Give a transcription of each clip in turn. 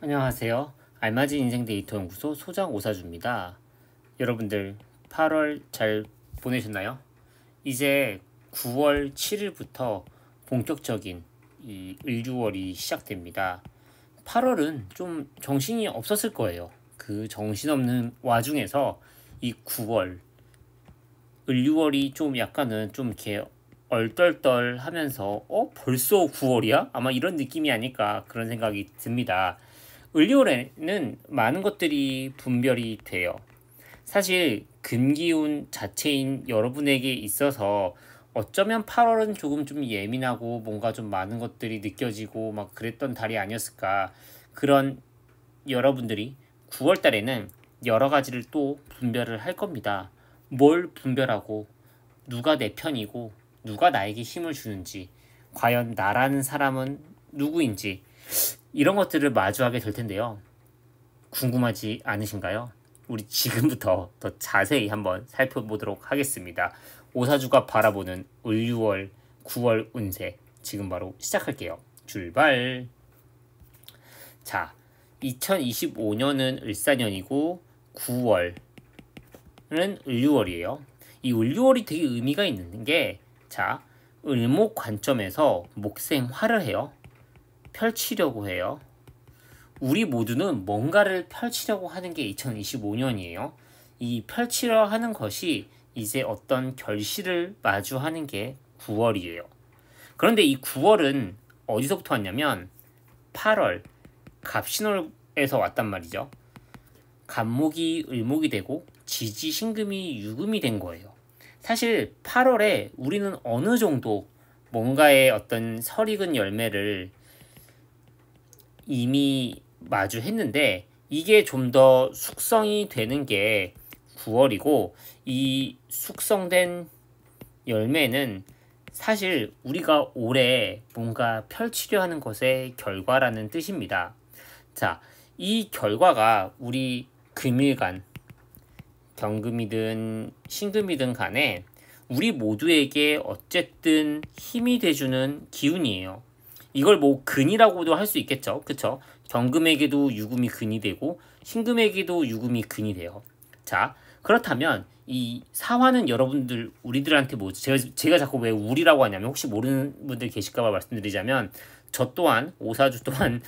안녕하세요. 알맞은 인생 데이터 연구소 소장 오사주입니다. 여러분들 8월 잘 보내셨나요? 이제 9월 7일부터 본격적인 이 을유월이 시작됩니다. 8월은 좀 정신이 없었을 거예요. 그 정신없는 와중에서 이 9월, 을유월이 좀 약간은 좀 이렇게 얼떨떨 하면서 벌써 9월이야? 아마 이런 느낌이 아닐까 그런 생각이 듭니다. 을리올에는 많은 것들이 분별이 돼요. 사실 금기운 자체인 여러분에게 있어서 어쩌면 8월은 조금 좀 예민하고 뭔가 좀 많은 것들이 느껴지고 막 그랬던 달이 아니었을까. 그런 여러분들이 9월 달에는 여러 가지를 또 분별을 할 겁니다. 뭘 분별하고 누가 내 편이고 누가 나에게 힘을 주는지 과연 나라는 사람은 누구인지 이런 것들을 마주하게 될 텐데요. 궁금하지 않으신가요? 우리 지금부터 더 자세히 한번 살펴보도록 하겠습니다. 오사주가 바라보는 을유월 9월 운세 지금 바로 시작할게요. 출발! 자, 2025년은 을사년이고 9월은 을유월이에요. 이 을유월이 되게 의미가 있는 게 자, 을목 관점에서 목생화를 해요. 펼치려고 해요. 우리 모두는 뭔가를 펼치려고 하는 게 2025년이에요. 이 펼치려 하는 것이 이제 어떤 결실을 마주하는 게 9월이에요. 그런데 이 9월은 어디서부터 왔냐면 8월 갑신월에서 왔단 말이죠. 갑목이 을목이 되고 지지신금이 유금이 된 거예요. 사실 8월에 우리는 어느 정도 뭔가의 어떤 설익은 열매를 이미 마주했는데 이게 좀 더 숙성이 되는 게 9월이고 이 숙성된 열매는 사실 우리가 올해 뭔가 펼치려 하는 것의 결과라는 뜻입니다. 자, 이 결과가 우리 금일간 경금이든 신금이든 간에 우리 모두에게 어쨌든 힘이 돼주는 기운이에요. 이걸 뭐 근이라고도 할 수 있겠죠. 그쵸? 경금에게도 유금이 근이 되고 신금에게도 유금이 근이 돼요. 자, 그렇다면 이 사화는 여러분들 우리들한테 뭐죠? 제가 자꾸 왜 우리라고 하냐면 혹시 모르는 분들 계실까봐 말씀드리자면 저 또한 오사주 또한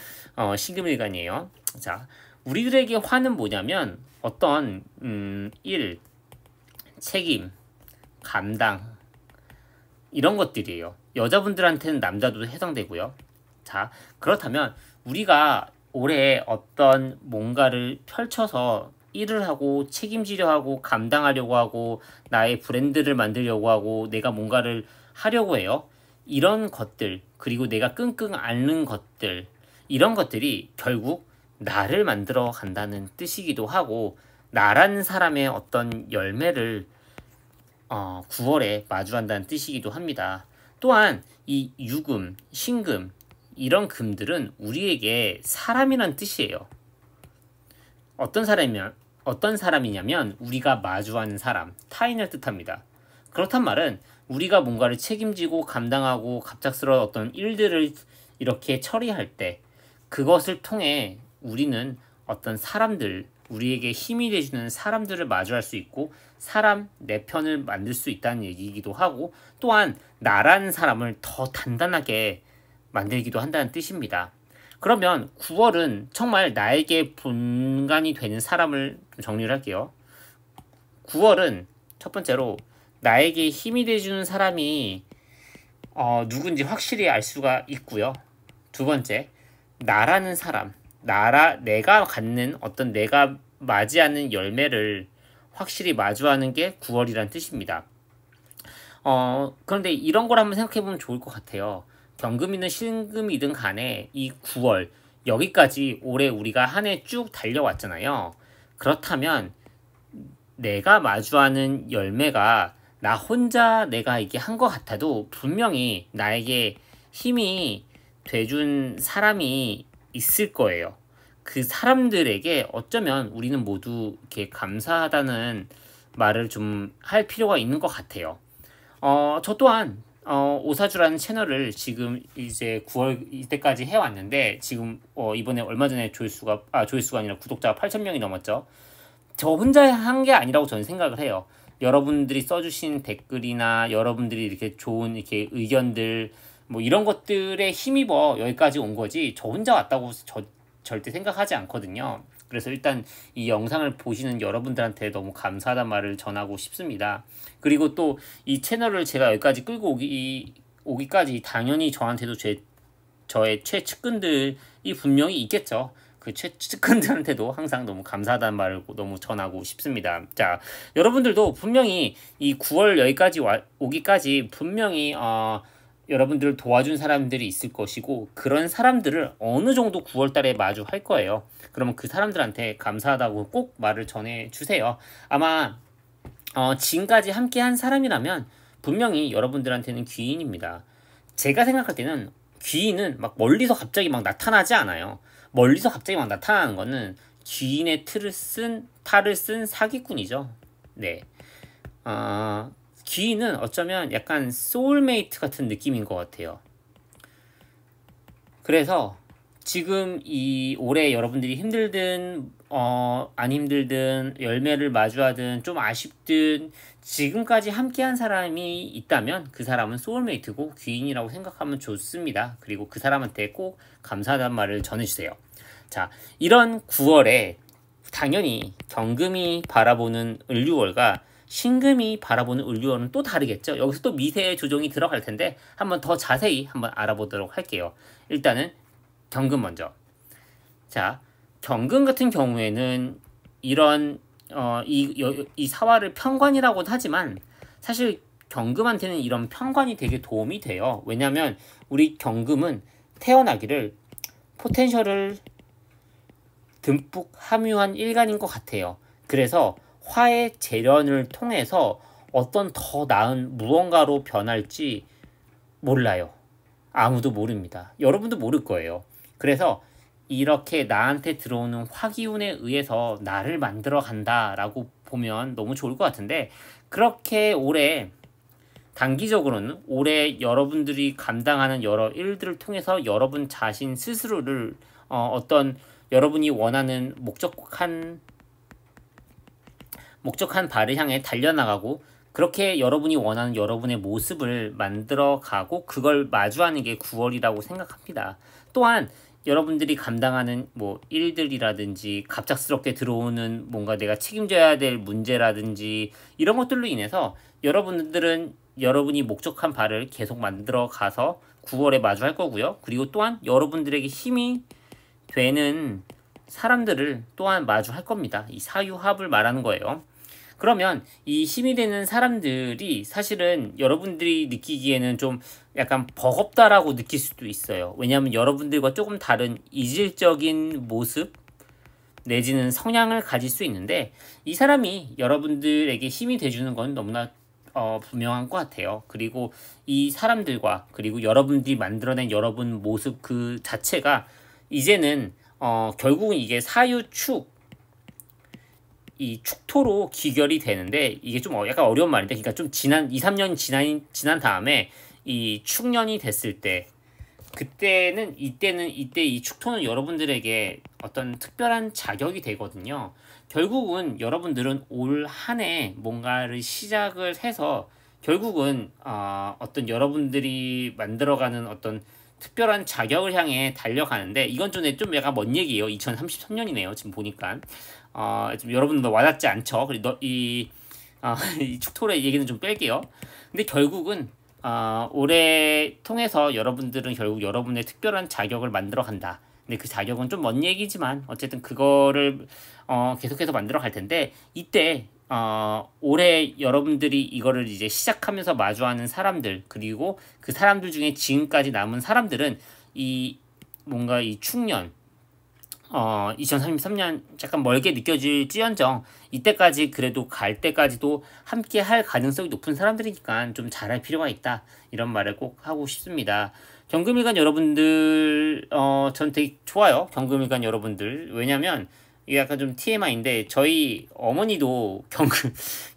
신금일간이에요. 자, 우리들에게 화는 뭐냐면 어떤 일, 책임, 감당 이런 것들이에요. 여자분들한테는 남자도 해당되고요. 자, 그렇다면 우리가 올해 어떤 뭔가를 펼쳐서 일을 하고 책임지려 하고 감당하려고 하고 나의 브랜드를 만들려고 하고 내가 뭔가를 하려고 해요. 이런 것들 그리고 내가 끙끙 앓는 것들 이런 것들이 결국 나를 만들어 간다는 뜻이기도 하고 나라는 사람의 어떤 열매를 9월에 마주한다는 뜻이기도 합니다. 또한 이 유금, 신금 이런 금들은 우리에게 사람이란 뜻이에요. 어떤 사람이냐면 우리가 마주하는 사람, 타인을 뜻합니다. 그렇단 말은 우리가 뭔가를 책임지고 감당하고 갑작스러운 어떤 일들을 이렇게 처리할 때 그것을 통해 우리는 어떤 사람들, 우리에게 힘이 돼주는 사람들을 마주할 수 있고 사람 내 편을 만들 수 있다는 얘기이기도 하고 또한 나라는 사람을 더 단단하게 만들기도 한다는 뜻입니다. 그러면 9월은 정말 나에게 본관이 되는 사람을 좀 정리를 할게요. 9월은 첫 번째로 나에게 힘이 돼주는 사람이 누군지 확실히 알 수가 있고요. 두 번째, 나라는 사람, 내가 갖는 어떤 내가 맞이하는 열매를 확실히 마주하는 게 9월이란 뜻입니다. 그런데 이런 걸 한번 생각해 보면 좋을 것 같아요. 경금이든 신금이든 간에 이 9월 여기까지 올해 우리가 한 해 쭉 달려왔잖아요. 그렇다면 내가 마주하는 열매가 나 혼자 내가 이게 한 것 같아도 분명히 나에게 힘이 돼준 사람이 있을 거예요. 그 사람들에게 어쩌면 우리는 모두 이렇게 감사하다는 말을 좀 할 필요가 있는 것 같아요. 저 또한 오사주라는 채널을 지금 이제 9월 이때까지 해왔는데 지금 이번에 얼마 전에 조회수가 아니라 구독자가 8,000명이 넘었죠. 저 혼자 한 게 아니라고 저는 생각을 해요. 여러분들이 써주신 댓글이나 여러분들이 이렇게 좋은 이렇게 의견들 뭐 이런 것들에 힘입어 여기까지 온 거지 저 혼자 왔다고 절대 생각하지 않거든요. 그래서 일단 이 영상을 보시는 여러분들한테 너무 감사하다는 말을 전하고 싶습니다. 그리고 또 이 채널을 제가 여기까지 끌고 오기까지 당연히 저한테도 저의 최측근들이 분명히 있겠죠. 그 최측근들한테도 항상 너무 감사하다는 말을 너무 전하고 싶습니다. 자, 여러분들도 분명히 이 9월 여기까지 오기까지 분명히 여러분들을 도와준 사람들이 있을 것이고 그런 사람들을 어느 정도 9월 달에 마주할 거예요. 그러면 그 사람들한테 감사하다고 꼭 말을 전해주세요. 아마 지금까지 함께한 사람이라면 분명히 여러분들한테는 귀인입니다. 제가 생각할 때는 귀인은 막 멀리서 갑자기 막 나타나지 않아요. 멀리서 갑자기 막 나타나는 거는 귀인의 탈을 쓴 사기꾼이죠. 네. 귀인은 어쩌면 약간 소울메이트 같은 느낌인 것 같아요. 그래서 지금 이 올해 여러분들이 힘들든 안 힘들든 열매를 마주하든 좀 아쉽든 지금까지 함께한 사람이 있다면 그 사람은 소울메이트고 귀인이라고 생각하면 좋습니다. 그리고 그 사람한테 꼭 감사하다는 말을 전해주세요. 자, 이런 9월에 당연히 경금이 바라보는 을류월과 신금이 바라보는 을류월은 또 다르겠죠. 여기서 또 미세의 조정이 들어갈 텐데 한번 더 자세히 한번 알아보도록 할게요. 일단은 경금 먼저. 자, 경금 같은 경우에는 이런 이 사화를 편관이라고는 하지만 사실 경금한테는 이런 편관이 되게 도움이 돼요. 왜냐하면 우리 경금은 태어나기를 포텐셜을 듬뿍 함유한 일간인 것 같아요. 그래서 화의 재련을 통해서 어떤 더 나은 무언가로 변할지 몰라요. 아무도 모릅니다. 여러분도 모를 거예요. 그래서 이렇게 나한테 들어오는 화기운에 의해서 나를 만들어 간다라고 보면 너무 좋을 것 같은데 그렇게 올해 단기적으로는 올해 여러분들이 감당하는 여러 일들을 통해서 여러분 자신 스스로를 어떤 여러분이 원하는 목적한 바를 향해 달려나가고 그렇게 여러분이 원하는 여러분의 모습을 만들어가고 그걸 마주하는 게 9월이라고 생각합니다. 또한 여러분들이 감당하는 뭐 일들이라든지 갑작스럽게 들어오는 뭔가 내가 책임져야 될 문제라든지 이런 것들로 인해서 여러분들은 여러분이 목적한 바를 계속 만들어 가서 9월에 마주할 거고요. 그리고 또한 여러분들에게 힘이 되는 사람들을 또한 마주할 겁니다. 이 사유합을 말하는 거예요. 그러면 이 힘이 되는 사람들이 사실은 여러분들이 느끼기에는 좀 약간 버겁다라고 느낄 수도 있어요. 왜냐하면 여러분들과 조금 다른 이질적인 모습 내지는 성향을 가질 수 있는데 이 사람이 여러분들에게 힘이 돼주는 건 너무나 분명한 것 같아요. 그리고 이 사람들과 그리고 여러분들이 만들어낸 여러분 모습 그 자체가 이제는 결국은 이게 사유축 이 축토로 귀결이 되는데 이게 좀 약간 어려운 말인데 그러니까 좀 지난 2, 3년 지난 다음에 이 축년이 됐을 때 이때 이 축토는 여러분들에게 어떤 특별한 자격이 되거든요. 결국은 여러분들은 올 한 해 뭔가를 시작을 해서 결국은 어떤 여러분들이 만들어가는 어떤 특별한 자격을 향해 달려가는데 이건 좀 약간 먼 얘기예요. 2033년이네요. 지금 보니까 좀 여러분들 와닿지 않죠. 그리고 이 축토의 얘기는 좀 뺄게요. 근데 결국은 올해 통해서 여러분들은 결국 여러분의 특별한 자격을 만들어 간다. 근데 그 자격은 좀 먼 얘기지만 어쨌든 그거를 계속해서 만들어 갈 텐데 이때 올해 여러분들이 이거를 이제 시작하면서 마주하는 사람들 그리고 그 사람들 중에 지금까지 남은 사람들은 이 뭔가 이 축년 2033년 약간 멀게 느껴질지언정 이때까지 그래도 갈 때까지도 함께 할 가능성이 높은 사람들이니까 좀 잘할 필요가 있다 이런 말을 꼭 하고 싶습니다. 경금일간 여러분들 전 되게 좋아요. 경금일간 여러분들 왜냐면 이게 약간 좀 TMI인데 저희 어머니도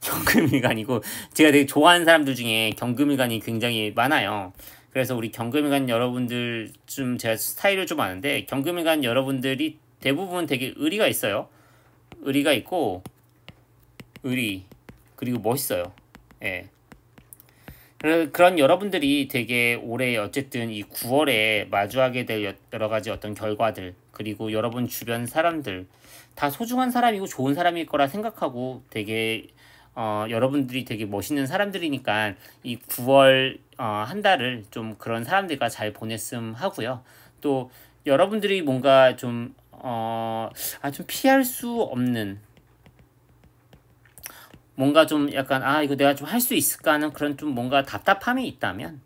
경금일간이고 제가 되게 좋아하는 사람들 중에 경금일간이 굉장히 많아요. 그래서 우리 경금일간 여러분들 좀 제가 스타일을 좀 아는데 경금일간 여러분들이 대부분 되게 의리가 있어요. 의리가 있고 의리 그리고 멋있어요. 예. 그런 여러분들이 되게 올해 어쨌든 이 9월에 마주하게 될 여러 가지 어떤 결과들 그리고 여러분 주변 사람들 다 소중한 사람이고 좋은 사람일 거라 생각하고 되게 여러분들이 되게 멋있는 사람들이니까 이 9월 한 달을 좀 그런 사람들과 잘 보냈음 하고요. 또 여러분들이 뭔가 좀 좀 피할 수 없는 뭔가 좀 약간 이거 내가 좀 할 수 있을까 하는 그런 좀 뭔가 답답함이 있다면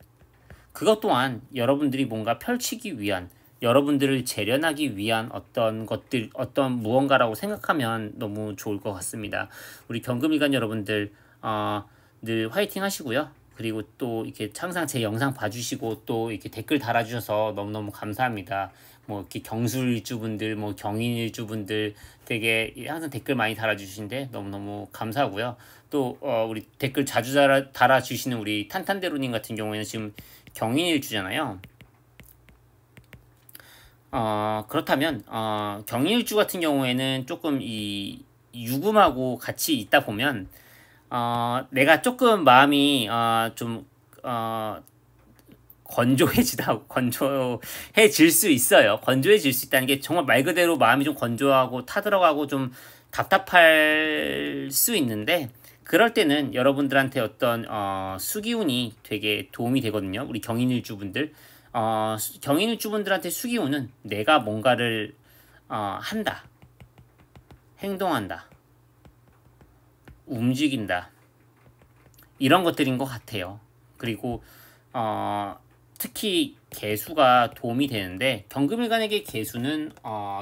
그것 또한 여러분들이 뭔가 펼치기 위한 여러분들을 재련하기 위한 어떤 것들 어떤 무언가라고 생각하면 너무 좋을 것 같습니다. 우리 경금일간 여러분들 늘 화이팅 하시고요. 그리고 또 이렇게 항상 제 영상 봐주시고 또 이렇게 댓글 달아주셔서 너무너무 감사합니다. 뭐 이렇게 경술일주분들, 뭐 경인일주분들 되게 항상 댓글 많이 달아주시는데 너무너무 감사하고요. 또 우리 댓글 자주 달아주시는 우리 탄탄대로님 같은 경우에는 지금 경인일주잖아요. 그렇다면 경인일주 같은 경우에는 조금 이 유금하고 같이 있다 보면 내가 조금 마음이 좀 건조해질 수 있어요. 건조해질 수 있다는 게 정말 말 그대로 마음이 좀 건조하고 타들어가고 좀 답답할 수 있는데 그럴 때는 여러분들한테 어떤 수기운이 되게 도움이 되거든요. 우리 경인일주분들 경인일주분들한테 수기운은 내가 뭔가를 한다, 행동한다, 움직인다 이런 것들인 것 같아요. 그리고 특히 개수가 도움이 되는데 경금일간에게 개수는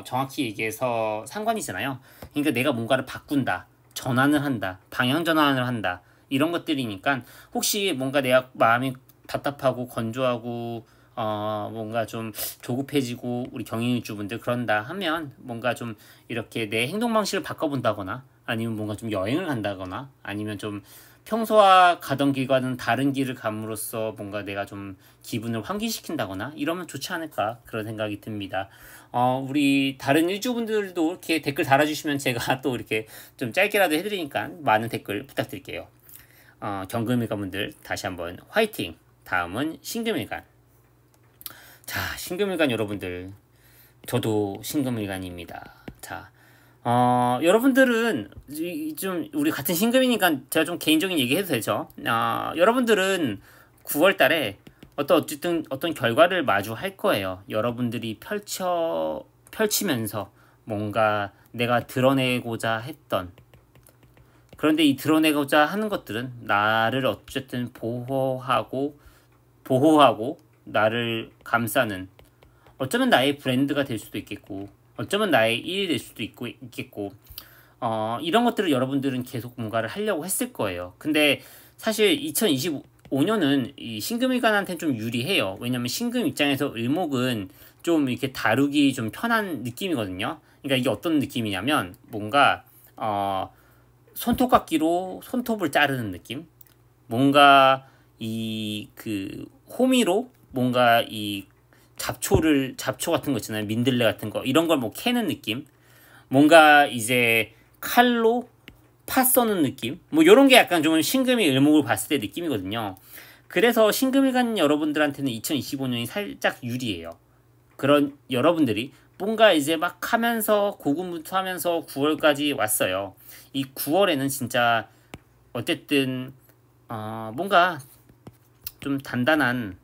정확히 얘기해서 상관이잖아요. 그러니까 내가 뭔가를 바꾼다, 전환을 한다, 방향 전환을 한다 이런 것들이니까 혹시 뭔가 내가 마음이 답답하고 건조하고 뭔가 좀 조급해지고 우리 경인일주분들 그런다 하면 뭔가 좀 이렇게 내 행동 방식을 바꿔본다거나 아니면 뭔가 좀 여행을 간다거나 아니면 좀 평소와 가던 길과는 다른 길을 감으로써 뭔가 내가 좀 기분을 환기시킨다거나 이러면 좋지 않을까 그런 생각이 듭니다. 우리 다른 일주분들도 이렇게 댓글 달아주시면 제가 또 이렇게 좀 짧게라도 해드리니까 많은 댓글 부탁드릴게요. 경금일간 분들 다시 한번 화이팅! 다음은 신금일간. 자, 신금일간 여러분들 저도 신금일간입니다. 자, 여러분들은 좀 우리 같은 신금이니까 제가 좀 개인적인 얘기 해도 되죠? 여러분들은 9월 달에 어쨌든 어떤 결과를 마주할 거예요. 여러분들이 펼치면서 뭔가 내가 드러내고자 했던 그런데 이 드러내고자 하는 것들은 나를 어쨌든 보호하고 나를 감싸는 어쩌면 나의 브랜드가 될 수도 있겠고 어쩌면 나의 일이 될 수도 있겠고 이런 것들을 여러분들은 계속 뭔가를 하려고 했을 거예요. 근데 사실 2025년은 이 신금일간한테는 좀 유리해요. 왜냐면 신금 입장에서 을목은 좀 이렇게 다루기 좀 편한 느낌이거든요. 그러니까 이게 어떤 느낌이냐면 뭔가 손톱깎이로 손톱을 자르는 느낌? 뭔가 호미로 뭔가 잡초 같은 거 있잖아요. 민들레 같은 거. 이런 걸 뭐 캐는 느낌? 뭔가 이제 칼로 파 써는 느낌? 뭐 요런 게 약간 좀 신금이 을목을 봤을 때 느낌이거든요. 그래서 신금일간 여러분들한테는 2025년이 살짝 유리해요. 그런 여러분들이 뭔가 이제 막 하면서 고군분투하면서 9월까지 왔어요. 이 9월에는 진짜 어쨌든 뭔가 좀 단단한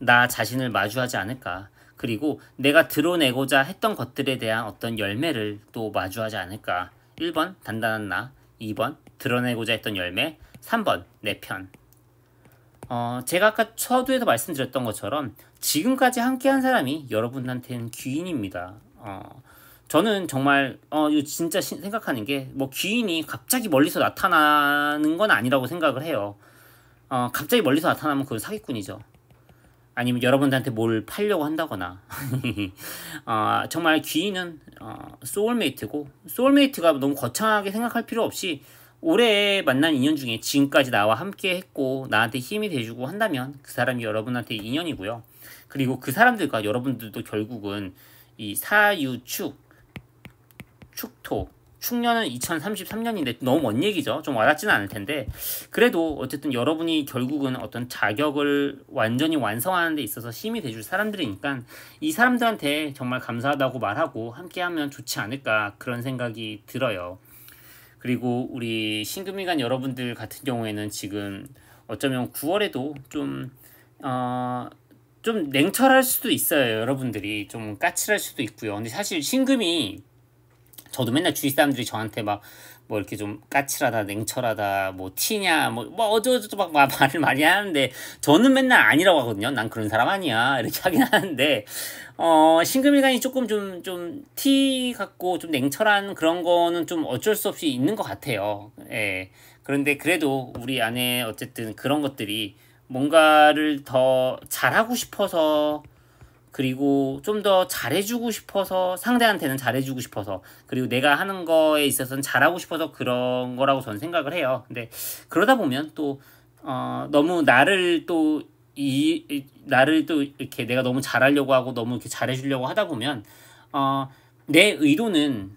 나 자신을 마주하지 않을까. 그리고 내가 드러내고자 했던 것들에 대한 어떤 열매를 또 마주하지 않을까. 1번 단단한 나, 2번 드러내고자 했던 열매, 3번 내 편. 제가 아까 서두에서 말씀드렸던 것처럼 지금까지 함께한 사람이 여러분한테는 귀인입니다. 저는 정말 이거 진짜 생각하는 게 뭐 귀인이 갑자기 멀리서 나타나는 건 아니라고 생각을 해요. 갑자기 멀리서 나타나면 그건 사기꾼이죠. 아니면 여러분들한테 뭘 팔려고 한다거나 정말 귀인은 소울메이트고, 소울메이트가 너무 거창하게 생각할 필요 없이 올해 만난 인연 중에 지금까지 나와 함께 했고 나한테 힘이 돼주고 한다면 그 사람이 여러분한테 인연이고요. 그리고 그 사람들과 여러분들도 결국은 이 사유축, 축토, 축년은 2033년인데 너무 먼 얘기죠. 좀 와닿지는 않을 텐데, 그래도 어쨌든 여러분이 결국은 어떤 자격을 완전히 완성하는 데 있어서 힘이 돼줄 사람들이니까 이 사람들한테 정말 감사하다고 말하고 함께하면 좋지 않을까, 그런 생각이 들어요. 그리고 우리 신금이간 여러분들 같은 경우에는 지금 어쩌면 9월에도 좀 냉철할 수도 있어요. 여러분들이 좀 까칠할 수도 있고요. 근데 사실 신금이, 저도 맨날 주위 사람들이 저한테 막 뭐 이렇게 좀 까칠하다, 냉철하다, 뭐 티냐, 뭐 어쩌고저쩌고 막 말을 많이 하는데, 저는 맨날 아니라고 하거든요. 난 그런 사람 아니야, 이렇게 하긴 하는데, 신금일간이 조금 좀 티 같고 좀 냉철한 그런 거는 좀 어쩔 수 없이 있는 것 같아요. 예. 그런데 그래도 우리 안에 어쨌든 그런 것들이 뭔가를 더 잘하고 싶어서, 그리고 좀 더 잘해주고 싶어서, 상대한테는 잘해주고 싶어서, 그리고 내가 하는 거에 있어서는 잘하고 싶어서 그런 거라고 저는 생각을 해요. 근데 그러다 보면 또 너무 나를 또 이렇게 내가 너무 잘하려고 하고 너무 이렇게 잘해주려고 하다 보면 내 의도는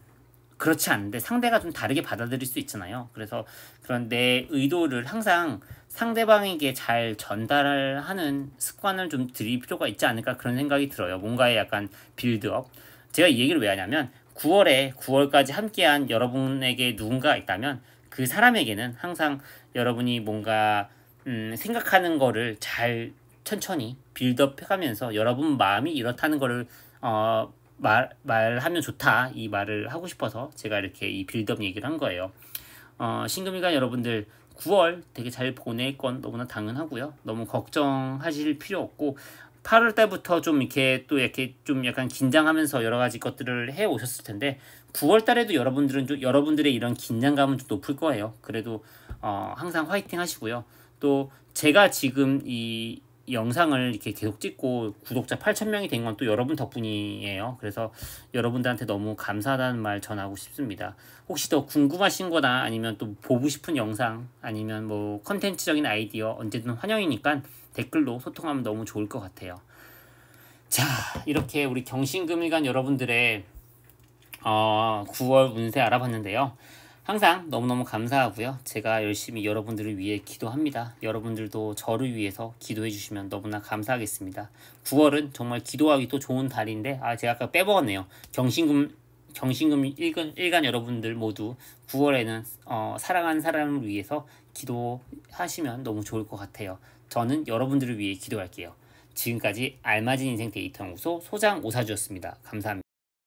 그렇지 않은데 상대가 좀 다르게 받아들일 수 있잖아요. 그래서 그런 내 의도를 항상 상대방에게 잘 전달하는 습관을 좀 들일 필요가 있지 않을까, 그런 생각이 들어요. 뭔가의 약간 빌드업. 제가 이 얘기를 왜 하냐면 9월까지 함께한 여러분에게 누군가가 있다면 그 사람에게는 항상 여러분이 뭔가 생각하는 거를 잘 천천히 빌드업 해가면서 여러분 마음이 이렇다는 거를 말하면 좋다, 이 말을 하고 싶어서 제가 이렇게 이 빌드업 얘기를 한 거예요. 신금일간 여러분들 9월 되게 잘 보낼 건 너무나 당연하고요. 너무 걱정하실 필요 없고, 8월 달부터 좀 이렇게 또 이렇게 좀 약간 긴장하면서 여러 가지 것들을 해 오셨을 텐데, 9월 달에도 여러분들의 이런 긴장감은 좀 높을 거예요. 그래도 항상 화이팅 하시고요. 또 제가 지금 이 영상을 이렇게 계속 찍고 구독자 8,000명이 된 건 또 여러분 덕분이에요. 그래서 여러분들한테 너무 감사하다는 말 전하고 싶습니다. 혹시 더 궁금하신 거나 아니면 또 보고 싶은 영상, 아니면 뭐 컨텐츠적인 아이디어 언제든 환영이니까 댓글로 소통하면 너무 좋을 것 같아요. 자, 이렇게 우리 경신금일간 여러분들의 9월 운세 알아봤는데요. 항상 너무너무 감사하고요. 제가 열심히 여러분들을 위해 기도합니다. 여러분들도 저를 위해서 기도해 주시면 너무나 감사하겠습니다. 9월은 정말 기도하기 또 좋은 달인데, 제가 아까 빼먹었네요. 경신금 일간 여러분들 모두 9월에는 사랑하는 사람을 위해서 기도하시면 너무 좋을 것 같아요. 저는 여러분들을 위해 기도할게요. 지금까지 알맞은 인생 데이터 연구소 소장 오사주였습니다. 감사합니다.